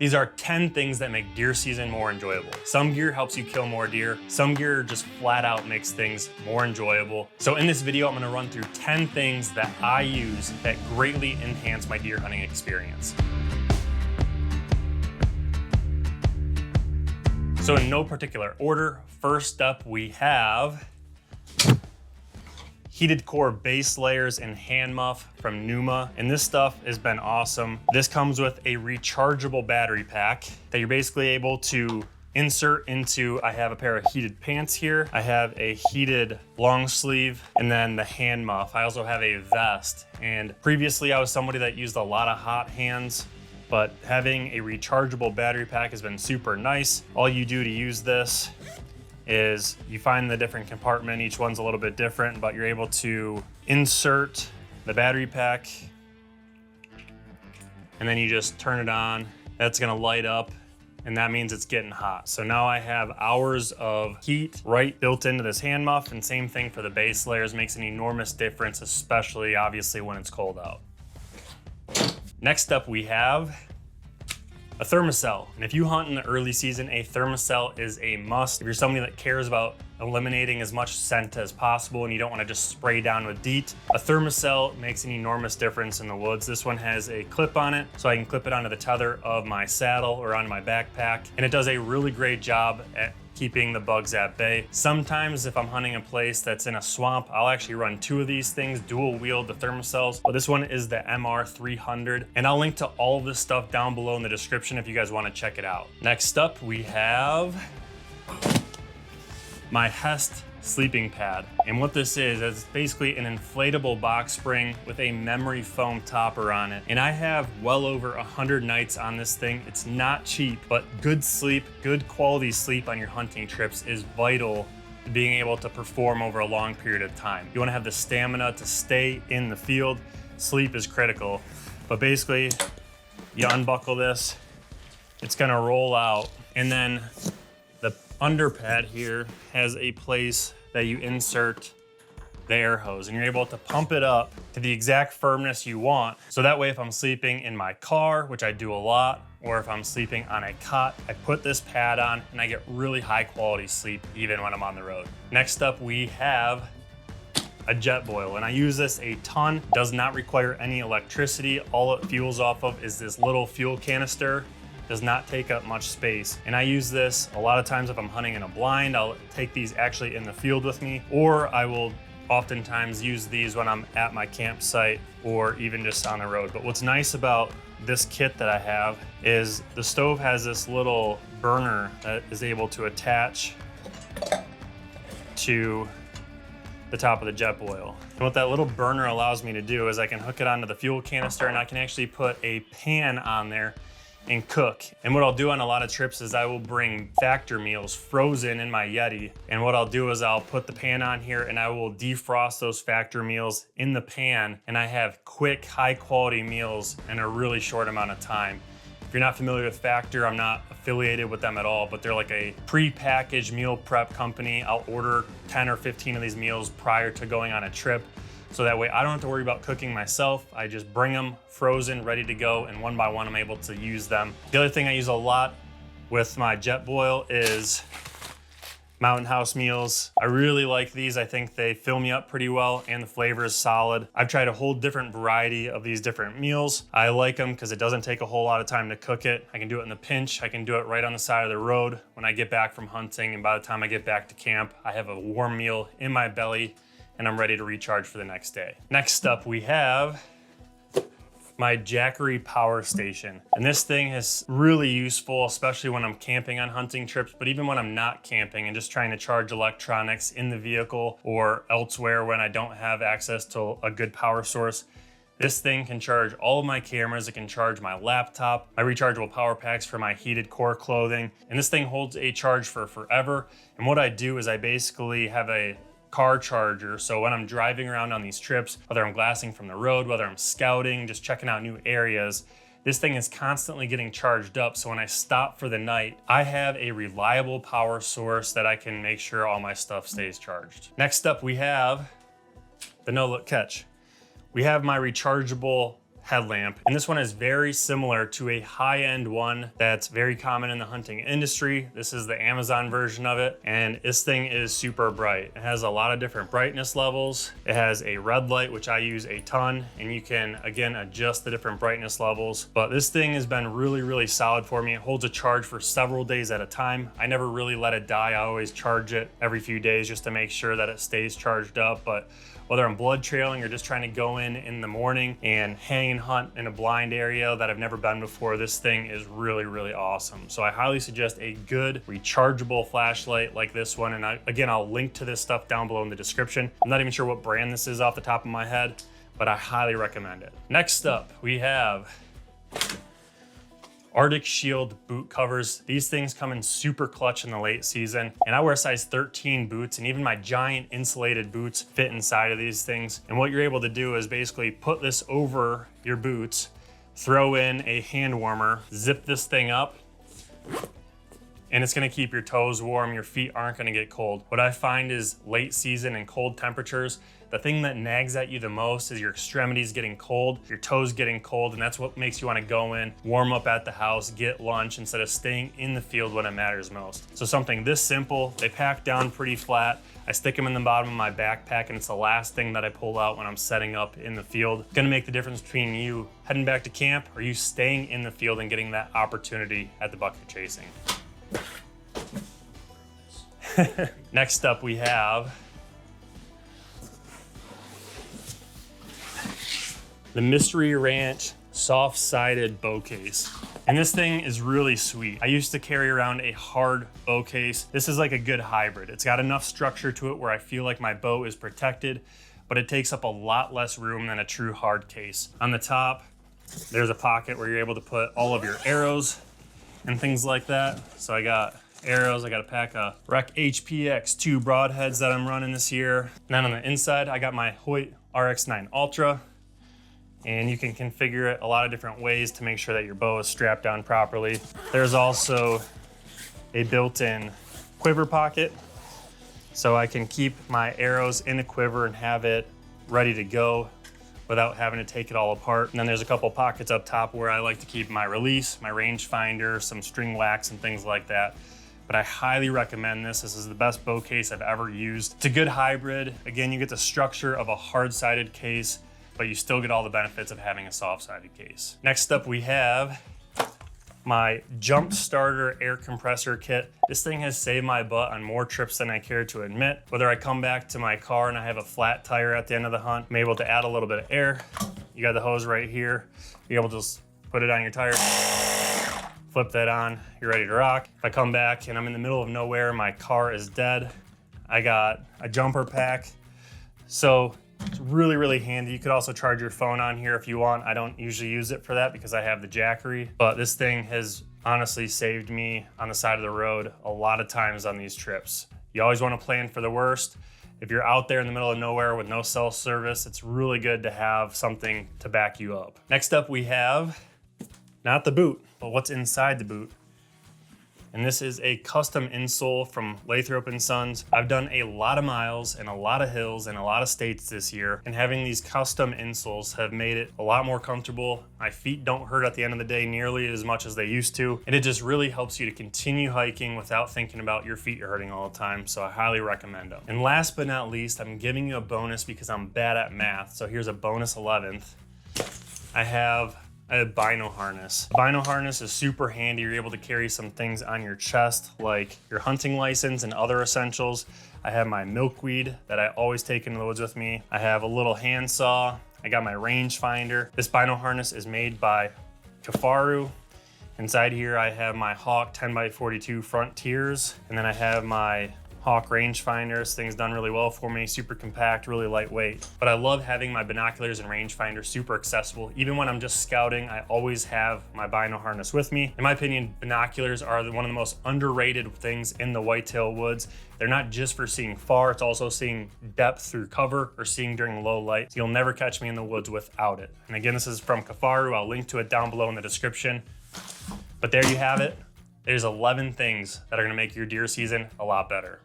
These are 10 things that make deer season more enjoyable. Some gear helps you kill more deer. Some gear just flat out makes things more enjoyable. So in this video, I'm gonna run through 10 things that I use that greatly enhance my deer hunting experience. So in no particular order, first up we have heated core base layers and hand muff from Numa. And this stuff has been awesome. This comes with a rechargeable battery pack that you're basically able to insert into. I have a pair of heated pants here. I have a heated long sleeve and then the hand muff. I also have a vest. And previously I was somebody that used a lot of hot hands, but having a rechargeable battery pack has been super nice. All you do to use this is you find the different compartment. Each one's a little bit different, but you're able to insert the battery pack and then you just turn it on. That's gonna light up and that means it's getting hot. So now I have hours of heat right built into this hand muff, and same thing for the base layers. Makes an enormous difference, especially obviously when it's cold out. Next up we have a thermocell. And if you hunt in the early season, a thermocell is a must. If you're somebody that cares about eliminating as much scent as possible and you don't want to just spray down with DEET, a thermocell makes an enormous difference in the woods. This one has a clip on it, so I can clip it onto the tether of my saddle or onto my backpack. And it does a really great job at keeping the bugs at bay. Sometimes if I'm hunting a place that's in a swamp, I'll actually run two of these things, dual wield the thermocells. But this one is the MR300. And I'll link to all of this stuff down below in the description if you guys want to check it out. Next up, we have my Hest sleeping pad. And what this is basically an inflatable box spring with a memory foam topper on it. And I have well over 100 nights on this thing. It's not cheap, but good sleep, good quality sleep on your hunting trips is vital to being able to perform over a long period of time. You want to have the stamina to stay in the field. Sleep is critical. But basically, you unbuckle this, it's gonna roll out, and then the under pad here has a place that you insert the air hose, and you're able to pump it up to the exact firmness you want. So that way, if I'm sleeping in my car, which I do a lot, or if I'm sleeping on a cot, I put this pad on and I get really high quality sleep even when I'm on the road. Next up, we have a jet boil, and I use this a ton. Does not require any electricity. All it fuels off of is this little fuel canister. Does not take up much space. And I use this a lot of times if I'm hunting in a blind. I'll take these actually in the field with me, or I will oftentimes use these when I'm at my campsite or even just on the road. But what's nice about this kit that I have is the stove has this little burner that is able to attach to the top of the jet boil. And what that little burner allows me to do is I can hook it onto the fuel canister and I can actually put a pan on there and cook. And what I'll do on a lot of trips is I will bring factor meals frozen in my Yeti. And what I'll do is I'll put the pan on here and I will defrost those factor meals in the pan. And I have quick, high quality meals in a really short amount of time. If you're not familiar with Factor, I'm not affiliated with them at all, but they're like a pre-packaged meal prep company. I'll order 10 or 15 of these meals prior to going on a trip. So that way I don't have to worry about cooking myself. I just bring them frozen, ready to go, and one by one I'm able to use them. The other thing I use a lot with my jet boil is Mountain House meals. I really like these. I think they fill me up pretty well and the flavor is solid. I've tried a whole different variety of these different meals. I like them because it doesn't take a whole lot of time to cook it. I can do it in the pinch. I can do it right on the side of the road when I get back from hunting, and by the time I get back to camp, I have a warm meal in my belly and I'm ready to recharge for the next day. Next up, we have my Jackery power station. And this thing is really useful, especially when I'm camping on hunting trips, but even when I'm not camping and just trying to charge electronics in the vehicle or elsewhere when I don't have access to a good power source. This thing can charge all of my cameras. It can charge my laptop, my rechargeable power packs for my heated core clothing. And this thing holds a charge for forever. And what I do is I basically have a car charger. So when I'm driving around on these trips, whether I'm glassing from the road, whether I'm scouting, just checking out new areas, this thing is constantly getting charged up. So when I stop for the night, I have a reliable power source that I can make sure all my stuff stays charged. Next up, we have the no-look catch. We have my rechargeable headlamp. And this one is very similar to a high-end one that's very common in the hunting industry. This is the Amazon version of it, and this thing is super bright. It has a lot of different brightness levels. It has a red light, which I use a ton, and you can, again, adjust the different brightness levels. But this thing has been really, really solid for me. It holds a charge for several days at a time. I never really let it die. I always charge it every few days just to make sure that it stays charged up. But whether I'm blood trailing or just trying to go in the morning and hang and hunt in a blind area that I've never been before, this thing is really, really awesome. So I highly suggest a good rechargeable flashlight like this one. And again, I'll link to this stuff down below in the description. I'm not even sure what brand this is off the top of my head, but I highly recommend it. Next up, we have Arctic Shield boot covers. These things come in super clutch in the late season, and I wear size 13 boots, and even my giant insulated boots fit inside of these things. And what you're able to do is basically put this over your boots, throw in a hand warmer, zip this thing up, and it's gonna keep your toes warm. Your feet aren't gonna get cold. What I find is late season and cold temperatures, the thing that nags at you the most is your extremities getting cold, your toes getting cold, and that's what makes you wanna go in, warm up at the house, get lunch instead of staying in the field when it matters most. So something this simple, they pack down pretty flat. I stick them in the bottom of my backpack, and it's the last thing that I pull out when I'm setting up in the field. It's gonna make the difference between you heading back to camp or you staying in the field and getting that opportunity at the bucket chasing. Next up, we have the Mystery Ranch soft-sided bow case. And this thing is really sweet. I used to carry around a hard bow case. This is like a good hybrid. It's got enough structure to it where I feel like my bow is protected, but it takes up a lot less room than a true hard case. On the top, there's a pocket where you're able to put all of your arrows and things like that. So I got arrows, I got a pack of Rec HPX2 broadheads that I'm running this year. And then on the inside, I got my Hoyt RX9 Ultra, and you can configure it a lot of different ways to make sure that your bow is strapped down properly. There's also a built-in quiver pocket, so I can keep my arrows in a quiver and have it ready to go without having to take it all apart. And then there's a couple pockets up top where I like to keep my release, my rangefinder, some string wax and things like that. But I highly recommend this. This is the best bow case I've ever used. It's a good hybrid. Again, you get the structure of a hard-sided case, but you still get all the benefits of having a soft-sided case. Next up, we have my Jump Starter air compressor kit. This thing has saved my butt on more trips than I care to admit. Whether I come back to my car and I have a flat tire at the end of the hunt, I'm able to add a little bit of air. You got the hose right here. You're able to just put it on your tire, flip that on, you're ready to rock. If I come back and I'm in the middle of nowhere, my car is dead, I got a jumper pack. So it's really, really handy. You could also charge your phone on here if you want. I don't usually use it for that because I have the Jackery, but this thing has honestly saved me on the side of the road a lot of times on these trips. You always want to plan for the worst. If you're out there in the middle of nowhere with no cell service, it's really good to have something to back you up. Next up, we have not the boot, but what's inside the boot. And this is a custom insole from Lathrop & Sons. I've done a lot of miles and a lot of hills and a lot of states this year, and having these custom insoles have made it a lot more comfortable. My feet don't hurt at the end of the day nearly as much as they used to, and it just really helps you to continue hiking without thinking about your feet hurting all the time, so I highly recommend them. And last but not least, I'm giving you a bonus because I'm bad at math, so here's a bonus 11th. I have a bino harness. Bino harness is super handy. You're able to carry some things on your chest like your hunting license and other essentials. I have my milkweed that I always take into the woods with me. I have a little handsaw. I got my rangefinder. This bino harness is made by Kafaru. Inside here I have my Hawk 10x42 Frontiers, and then I have my Hawk rangefinder. This thing's done really well for me, super compact, really lightweight. But I love having my binoculars and rangefinder super accessible. Even when I'm just scouting, I always have my bino harness with me. In my opinion, binoculars are one of the most underrated things in the whitetail woods. They're not just for seeing far, it's also seeing depth through cover or seeing during low light. So you'll never catch me in the woods without it. And again, this is from Kafaru. I'll link to it down below in the description. But there you have it. There's 11 things that are gonna make your deer season a lot better.